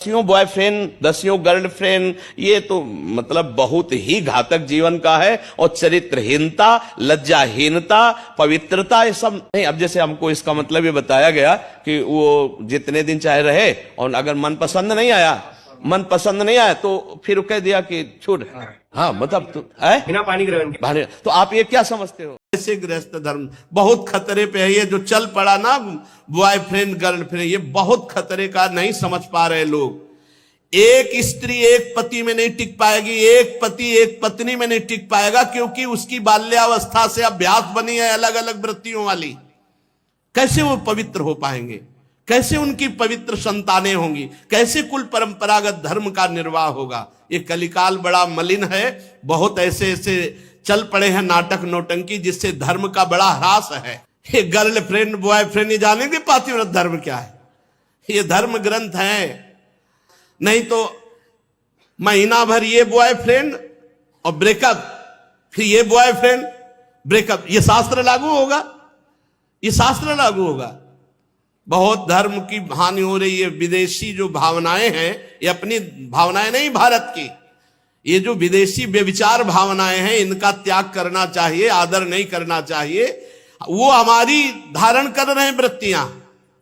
दसियों boyfriend, दसियों girlfriend, ये तो मतलब बहुत ही घातक जीवन का है। और चरित्रहीनता, लज्जाहीनता, पवित्रता, ये सब नहीं। अब जैसे हमको इसका मतलब ये बताया गया कि वो जितने दिन चाहे रहे, और अगर मन पसंद नहीं आया तो फिर कह दिया कि छूट। हाँ मतलब तो बिना पानी ग्रहण के। तो आप ये क्या समझते हो? ऐसे गृहस्थ धर्म बहुत खतरे पे है। ये जो चल पड़ा ना बॉयफ्रेंड गर्लफ्रेंड, ये बहुत खतरे का, नहीं समझ पा रहे लोग। एक स्त्री एक पति में नहीं टिक पाएगी, एक पति एक पत्नी में नहीं टिक पाएगा, क्योंकि उसकी बाल्यावस्था से अभ्यास बनी है अलग अलग वृत्तियों वाली। कैसे वो पवित्र हो पाएंगे? कैसे उनकी पवित्र संतानें होंगी? कैसे कुल परंपरागत धर्म का निर्वाह होगा? ये कलिकाल बड़ा मलिन है। बहुत ऐसे ऐसे चल पड़े हैं नाटक नौटंकी, जिससे धर्म का बड़ा ह्रास है। ये गर्लफ्रेंड बॉयफ्रेंड, ये जानेंगे पातिव्रत धर्म क्या है? ये धर्म ग्रंथ है। नहीं तो महीना भर ये बॉयफ्रेंड और ब्रेकअप, फिर ये बॉयफ्रेंड ब्रेकअप, ये शास्त्र लागू होगा? ये शास्त्र लागू होगा? बहुत धर्म की हानि हो रही है। विदेशी जो भावनाएं हैं, ये अपनी भावनाएं नहीं भारत की, ये जो विदेशी व्यभिचार भावनाएं हैं, इनका त्याग करना चाहिए, आदर नहीं करना चाहिए। वो हमारी धारण कर रहे हैं वृत्तियां।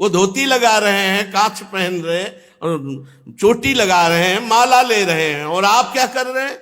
वो धोती लगा रहे हैं, कांच पहन रहे हैं, और चोटी लगा रहे हैं, माला ले रहे हैं, और आप क्या कर रहे हैं?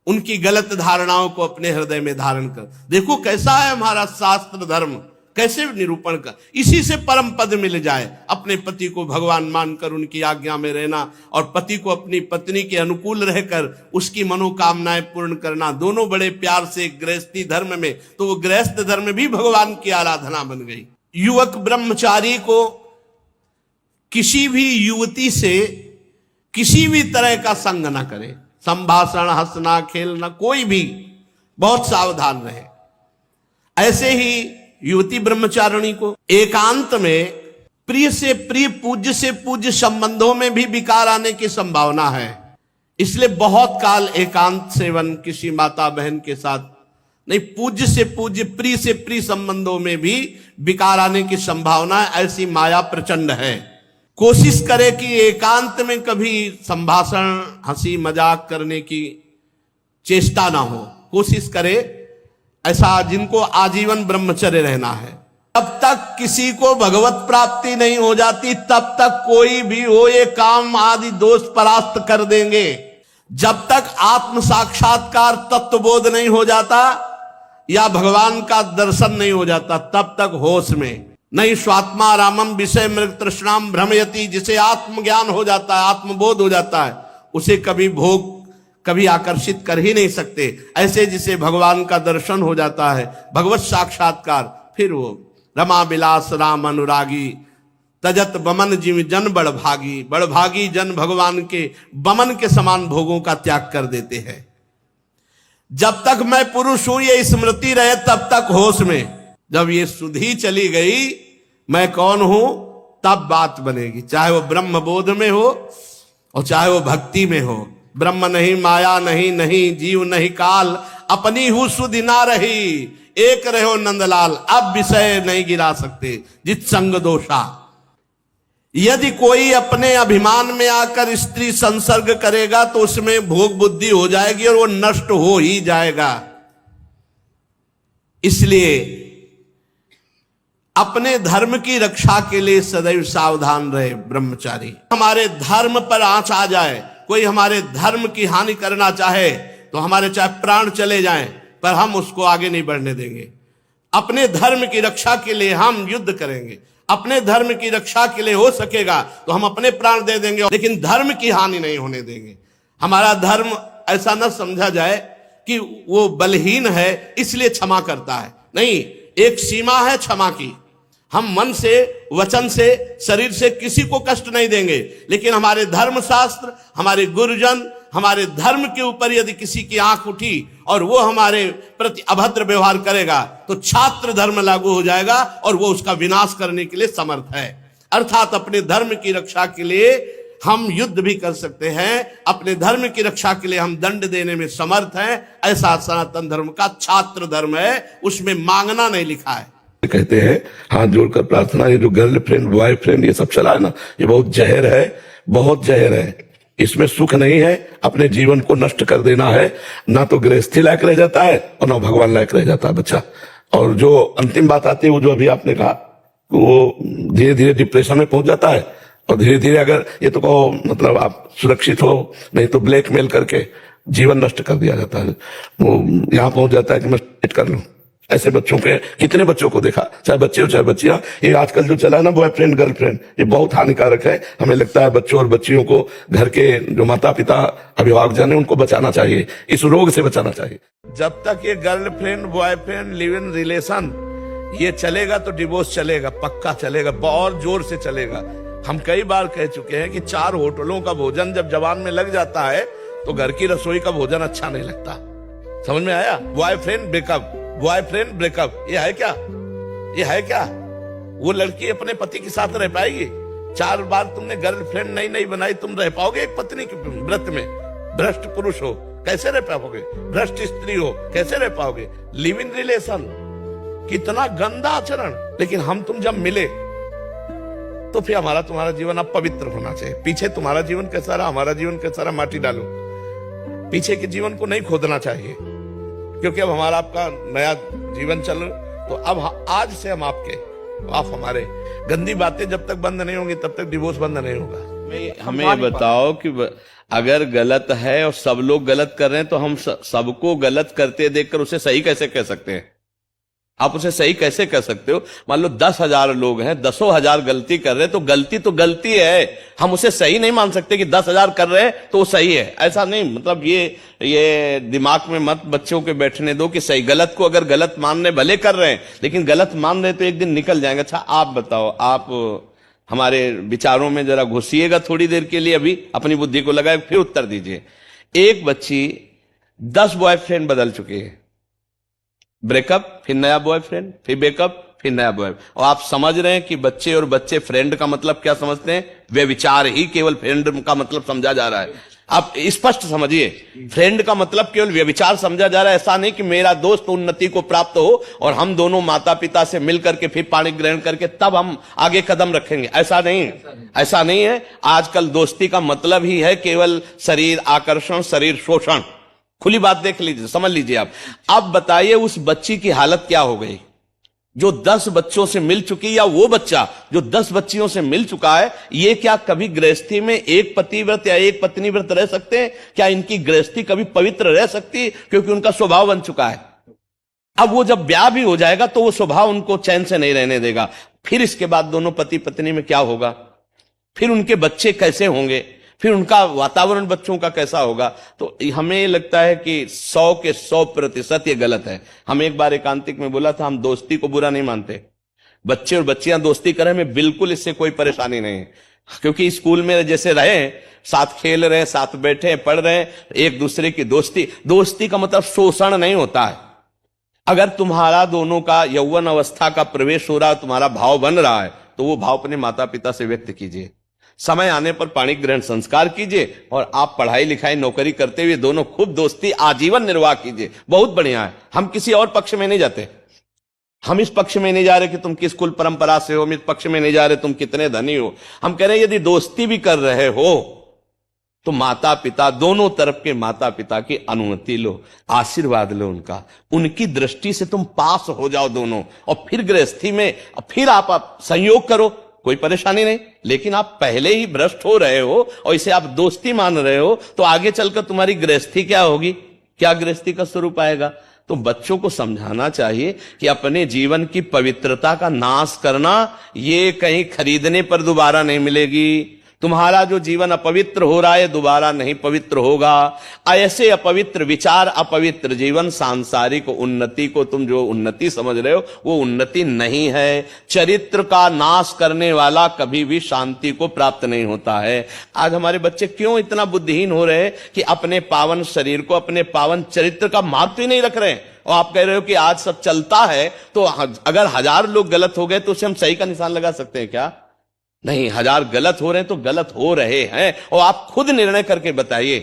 उनकी गलत धारणाओं को अपने हृदय में धारण कर। देखो कैसा है हमारा शास्त्र धर्म, कैसे निरूपण कर। इसी से परम पद मिल जाए। अपने पति को भगवान मानकर उनकी आज्ञा में रहना, और पति को अपनी पत्नी के अनुकूल रहकर उसकी मनोकामनाएं पूर्ण करना, दोनों बड़े प्यार से गृहस्थी धर्म में। तो वो गृहस्थ धर्म भी भगवान की आराधना बन गई। युवक ब्रह्मचारी को किसी भी युवती से किसी भी तरह का संग ना करे, संभाषण, हंसना, खेलना, कोई भी, बहुत सावधान रहे। ऐसे ही युवती ब्रह्मचारिणी को एकांत में प्रिय से प्रिय, पूज्य से पूज्य संबंधों में भी विकार आने की संभावना है। इसलिए बहुत काल एकांत सेवन किसी माता बहन के साथ नहीं, पूज्य से पूज्य, प्रिय से प्रिय संबंधों में भी विकार आने की संभावना है। ऐसी माया प्रचंड है। कोशिश करे कि एकांत में कभी संभाषण, हंसी मजाक करने की चेष्टा ना हो। कोशिश करे ऐसा, जिनको आजीवन ब्रह्मचर्य रहना है। तब तक किसी को भगवत प्राप्ति नहीं हो जाती, तब तक कोई भी हो ये काम आदि दोष परास्त कर देंगे। जब तक आत्म साक्षात्कार तत्वबोध नहीं हो जाता या भगवान का दर्शन नहीं हो जाता, तब तक होश में नहीं। स्वात्मा रामम विषय मृग तृष्णाम भ्रमयति, जिसे आत्मज्ञान हो जाता है, आत्मबोध हो जाता है, उसे कभी भोग कभी आकर्षित कर ही नहीं सकते। ऐसे जिसे भगवान का दर्शन हो जाता है, भगवत साक्षात्कार, फिर वो रमा बिलास राम अनुरागी, तजत बमन जीव जन बड़भागी। बड़भागी जन भगवान के बमन के समान भोगों का त्याग कर देते हैं। जब तक मैं पुरुष हूं ये स्मृति रहे, तब तक होश में। जब ये सुधि चली गई मैं कौन हूं, तब बात बनेगी। चाहे वो ब्रह्म बोध में हो और चाहे वो भक्ति में हो। ब्रह्म नहीं, माया नहीं, नहीं जीव नहीं काल, अपनी हूं सुधि ना रही, एक रहो नंदलाल। अब विषय नहीं गिरा सकते जित संग दोषा। यदि कोई अपने अभिमान में आकर स्त्री संसर्ग करेगा तो उसमें भोग बुद्धि हो जाएगी और वो नष्ट हो ही जाएगा। इसलिए अपने धर्म की रक्षा के लिए सदैव सावधान रहे ब्रह्मचारी। हमारे धर्म पर आंच आ जाए, कोई हमारे धर्म की हानि करना चाहे तो हमारे चाहे प्राण चले जाएं, पर हम उसको आगे नहीं बढ़ने देंगे। अपने धर्म की रक्षा के लिए हम युद्ध करेंगे। अपने धर्म की रक्षा के लिए हो सकेगा तो हम अपने प्राण दे देंगे, लेकिन धर्म की हानि नहीं होने देंगे। हमारा धर्म ऐसा न समझा जाए कि वो बलहीन है इसलिए क्षमा करता है। नहीं, एक सीमा है क्षमा की। हम मन से, वचन से, शरीर से किसी को कष्ट नहीं देंगे, लेकिन हमारे धर्म शास्त्र, हमारे गुरुजन, हमारे धर्म के ऊपर यदि किसी की आंख उठी और वो हमारे प्रति अभद्र व्यवहार करेगा तो छात्र धर्म लागू हो जाएगा और वो उसका विनाश करने के लिए समर्थ है। अर्थात अपने धर्म की रक्षा के लिए हम युद्ध भी कर सकते हैं, अपने धर्म की रक्षा के लिए हम दंड देने में समर्थ हैं। ऐसा सनातन धर्म का छात्र धर्म है, उसमें मांगना नहीं लिखा है। कहते हैं हाथ जोड़कर प्रार्थना, ये जो गर्लफ्रेंड बॉयफ्रेंड ये सब चला है ना, ये बहुत जहर है। बहुत जहर है, इसमें सुख नहीं है, अपने जीवन को नष्ट कर देना है। ना तो गृहस्थी लायक रह जाता है और ना भगवान लायक रह जाता है बच्चा। और जो अंतिम बात आती है वो जो अभी आपने कहा, वो धीरे धीरे डिप्रेशन में पहुंच जाता है और धीरे धीरे अगर ये तो कहो मतलब आप सुरक्षित हो, नहीं तो ब्लैकमेल करके जीवन नष्ट कर दिया जाता है। वो यहाँ पहुंच जाता है कि मैं सेट कर लूं। ऐसे बच्चों के कितने बच्चों को देखा, चाहे बच्चे हो चाहे बच्चियां। ये आजकल जो चला है ना बॉयफ्रेंड गर्लफ्रेंड, ये बहुत हानिकारक है। हमें लगता है बच्चों और बच्चियों को घर के जो माता पिता अभिभावक जन है उनको बचाना चाहिए, इस रोग से बचाना चाहिए। जब तक ये girlfriend boyfriend live in relation ये चलेगा तो डिवोर्स चलेगा, पक्का चलेगा, बहुत जोर से चलेगा। हम कई बार कह चुके हैं कि 4 होटलों का भोजन जब जबान में लग जाता है तो घर की रसोई का भोजन अच्छा नहीं लगता। समझ में आया? बॉयफ्रेंड ब्रेकअप, बॉयफ्रेंड ब्रेकअप, ये है क्या? ये है क्या? वो लड़की अपने पति के साथ रह पाएगी? 4 बार तुमने गर्लफ्रेंड नई नई बनाई, तुम रह पाओगे एक पत्नी के व्रत में? भ्रष्ट पुरुष हो कैसे रह पाओगे? भ्रष्ट स्त्री हो कैसे रह पाओगे? लिव इन रिलेशन, कितना गंदा आचरण। लेकिन हम तुम जब मिले तो फिर हमारा तुम्हारा जीवन अब पवित्र होना चाहिए। पीछे तुम्हारा जीवन कैसा रहा, हमारा जीवन कैसा रहा, माटी डालो। पीछे के जीवन को नहीं खोदना चाहिए, क्योंकि अब हमारा आपका नया जीवन चल, तो अब आज से हम आपके, आप हमारे। गंदी बातें जब तक बंद नहीं होंगी तब तक डिवोर्स बंद नहीं होगा। हमें ये बताओ कि अगर गलत है और सब लोग गलत कर रहे हैं तो हम सबको गलत करते देखकर उसे सही कैसे कह सकते हैं? आप उसे सही कैसे कह सकते हो? मान लो 10,000 लोग हैं, 10,000 गलती कर रहे हैं, तो गलती है। हम उसे सही नहीं मान सकते कि 10,000 कर रहे हैं तो वो सही है, ऐसा नहीं। मतलब ये दिमाग में मत बच्चों के बैठने दो कि सही गलत को अगर गलत मानने भले कर रहे हैं, लेकिन गलत मान रहे तो एक दिन निकल जाएंगे। अच्छा आप बताओ, आप हमारे विचारों में जरा घुसिएगा थोड़ी देर के लिए, अभी अपनी बुद्धि को लगाए, फिर उत्तर दीजिए। एक बच्ची 10 बॉयफ्रेंड बदल चुकी है, ब्रेकअप, फिर नया बॉयफ्रेंड, फिर ब्रेकअप, फिर नया बॉयफ्रेंड। और आप समझ रहे हैं कि बच्चे और बच्चे फ्रेंड का मतलब क्या समझते हैं? वे विचार ही केवल फ्रेंड का मतलब समझा जा रहा है। आप स्पष्ट समझिए, फ्रेंड का मतलब केवल व्यभिचार समझा जा रहा है। ऐसा नहीं कि मेरा दोस्त उन्नति को प्राप्त हो और हम दोनों माता पिता से मिलकर के फिर पाणी ग्रहण करके तब हम आगे कदम रखेंगे, ऐसा नहीं, ऐसा नहीं है। आजकल दोस्ती का मतलब ही है केवल शरीर आकर्षण, शरीर शोषण। खुली बात देख लीजिए, समझ लीजिए आप। अब बताइए उस बच्ची की हालत क्या हो गई जो 10 बच्चों से मिल चुकी, या वो बच्चा जो 10 बच्चियों से मिल चुका है। ये क्या कभी गृहस्थी में एक पतिव्रत या एक पत्नी व्रत रह सकते हैं? क्या इनकी गृहस्थी कभी पवित्र रह सकती है? क्योंकि उनका स्वभाव बन चुका है। अब वो जब ब्याह भी हो जाएगा तो वो स्वभाव उनको चैन से नहीं रहने देगा। फिर इसके बाद दोनों पति पत्नी में क्या होगा? फिर उनके बच्चे कैसे होंगे? फिर उनका वातावरण बच्चों का कैसा होगा? तो हमें लगता है कि 100 के 100% ये गलत है। हम एक बार एकांतिक में बोला था, हम दोस्ती को बुरा नहीं मानते। बच्चे और बच्चियां दोस्ती करें, में बिल्कुल इससे कोई परेशानी नहीं है। क्योंकि स्कूल में जैसे रहे, साथ खेल रहे, साथ बैठे पढ़ रहे, एक दूसरे की दोस्ती का मतलब शोषण नहीं होता है। अगर तुम्हारा दोनों का यौवन अवस्था का प्रवेश हो रहा है, तुम्हारा भाव बन रहा है, तो वो भाव अपने माता पिता से व्यक्त कीजिए। समय आने पर पाणी ग्रहण संस्कार कीजिए और आप पढ़ाई लिखाई नौकरी करते हुए दोनों खूब दोस्ती आजीवन निर्वाह कीजिए। बहुत बढ़िया है। हम किसी और पक्ष में नहीं जाते। हम इस पक्ष में नहीं जा रहे कि तुम किस कुल परंपरा से हो, हम इस पक्ष में नहीं जा रहे तुम कितने धनी हो। हम कह रहे हैं यदि दोस्ती भी कर रहे हो तो माता पिता, दोनों तरफ के माता पिता की अनुमति लो, आशीर्वाद लो उनका, उनकी दृष्टि से तुम पास हो जाओ दोनों, और फिर गृहस्थी में फिर आप संयोग करो, कोई परेशानी नहीं। लेकिन आप पहले ही भ्रष्ट हो रहे हो और इसे आप दोस्ती मान रहे हो, तो आगे चलकर तुम्हारी गृहस्थी क्या होगी? क्या गृहस्थी का स्वरूप आएगा? तो बच्चों को समझाना चाहिए कि अपने जीवन की पवित्रता का नाश करना ये कहीं खरीदने पर दोबारा नहीं मिलेगी। तुम्हारा जो जीवन अपवित्र हो रहा है दोबारा नहीं पवित्र होगा। ऐसे अपवित्र विचार, अपवित्र जीवन, सांसारिक उन्नति को तुम जो उन्नति समझ रहे हो वो उन्नति नहीं है। चरित्र का नाश करने वाला कभी भी शांति को प्राप्त नहीं होता है। आज हमारे बच्चे क्यों इतना बुद्धिहीन हो रहे हैं कि अपने पावन शरीर को, अपने पावन चरित्र का महत्व ही नहीं रख रहे हैं। और आप कह रहे हो कि आज सब चलता है, तो अगर 1000 लोग गलत हो गए तो उसे हम सही का निशान लगा सकते हैं क्या? नहीं, 1000 गलत हो रहे हैं तो गलत हो रहे हैं। और आप खुद निर्णय करके बताइए,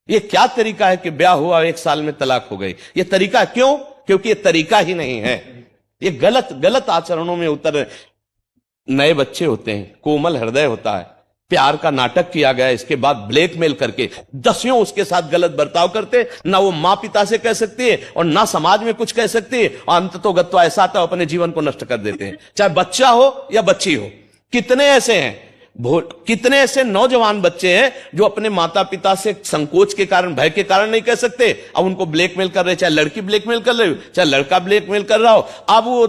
ये क्या तरीका है कि ब्याह हुआ 1 साल में तलाक हो गई? ये तरीका क्यों? क्योंकि ये तरीका ही नहीं है। ये गलत गलत आचरणों में उतर। नए बच्चे होते हैं, कोमल हृदय होता है, प्यार का नाटक किया गया, इसके बाद ब्लैकमेल करके दसियों उसके साथ गलत बर्ताव करते, ना वो मां पिता से कह सकती है और ना समाज में कुछ कह सकती है, और अंततोगत्वा ऐसा आता है अपने जीवन को नष्ट कर देते हैं, चाहे बच्चा हो या बच्ची हो। कितने ऐसे हैं, कितने ऐसे नौजवान बच्चे हैं जो अपने माता पिता से संकोच के कारण, भय के कारण नहीं कह सकते, अब उनको ब्लैकमेल कर रहे, चाहे लड़की ब्लैकमेल कर रही हो, चाहे लड़का ब्लैकमेल कर रहा हो। अब वो